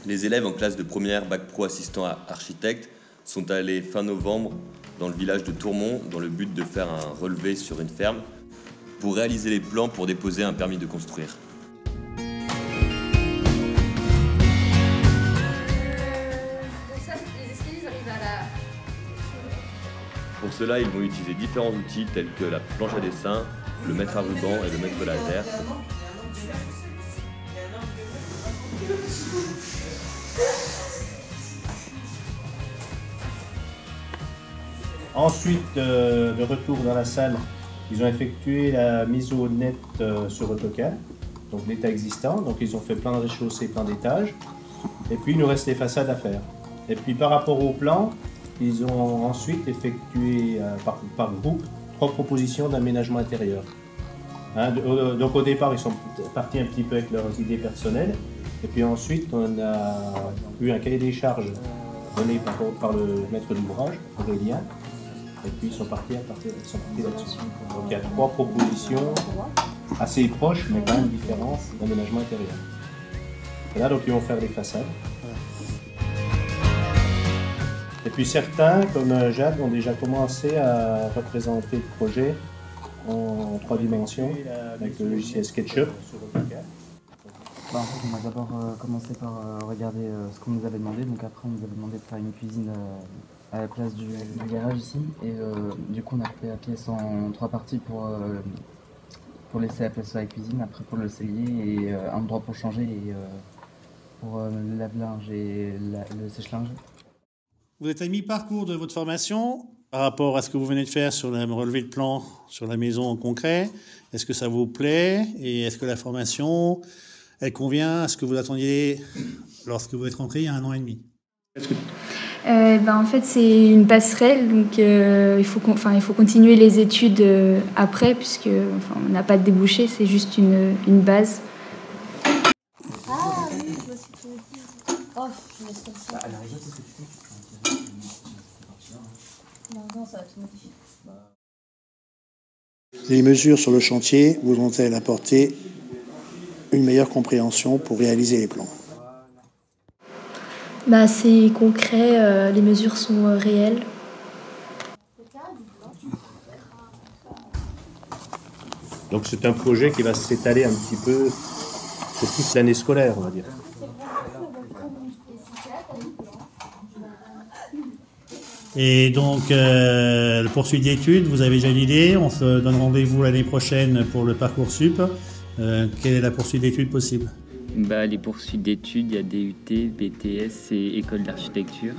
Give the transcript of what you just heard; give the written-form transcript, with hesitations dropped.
Les élèves en classe de première Bac Pro assistant à architecte sont allés fin novembre dans le village de Tourmont dans le but de faire un relevé sur une ferme pour réaliser les plans pour déposer un permis de construire. Pour cela, ils vont utiliser différents outils tels que la planche à dessin, le mètre à ruban et le mètre laser. Ensuite, de retour dans la salle, ils ont effectué la mise au net sur AutoCAD, donc l'état existant. Donc ils ont fait plein de rez-de-chaussée, plein d'étages. Et puis il nous reste les façades à faire. Et puis par rapport au plan, ils ont ensuite effectué par groupe 3 propositions d'aménagement intérieur. Donc au départ, ils sont partis un petit peu avec leurs idées personnelles. Et puis ensuite, on a eu un cahier des charges donné par le maître d'ouvrage, Aurélien. Et puis ils sont partis là-dessus. Donc il y a 3 propositions assez proches, mais quand même différentes d'aménagement intérieur. Et là, donc ils vont faire les façades. Et puis certains, comme Jade, ont déjà commencé à représenter le projet en 3 dimensions avec le logiciel SketchUp. En fait, on a d'abord commencé par regarder ce qu'on nous avait demandé. Donc après, on nous avait demandé de faire une cuisine à la place du garage ici. Et du coup, on a fait la pièce en 3 parties pour laisser la place à la cuisine, après pour le cellier et un endroit pour changer et pour le lave-linge et le sèche-linge. Vous êtes à mi-parcours de votre formation par rapport à ce que vous venez de faire sur le relevé de plan sur la maison en concret. Est-ce que ça vous plaît et est-ce que la formation, elle convient à ce que vous attendiez lorsque vous êtes rentré il y a 1 an et demi? En fait, c'est une passerelle, donc il faut continuer les études après, puisque on n'a pas de débouché, c'est juste une base. Ah oui, je vois ce que tu veux dire. Oh, je laisse comme ça. À la rigueur, c'est ce que tu fais. Non, ça va tout modifier. Les mesures sur le chantier voudront-elles apporter une meilleure compréhension pour réaliser les plans? C'est concret, les mesures sont réelles. Donc c'est un projet qui va s'étaler un petit peu sur toute l'année scolaire, on va dire. Et donc, la poursuite d'études, vous avez déjà une idée? On se donne rendez-vous l'année prochaine pour le Parcoursup. Quelle est la poursuite d'études possible? Les poursuites d'études, il y a DUT, BTS et école d'architecture.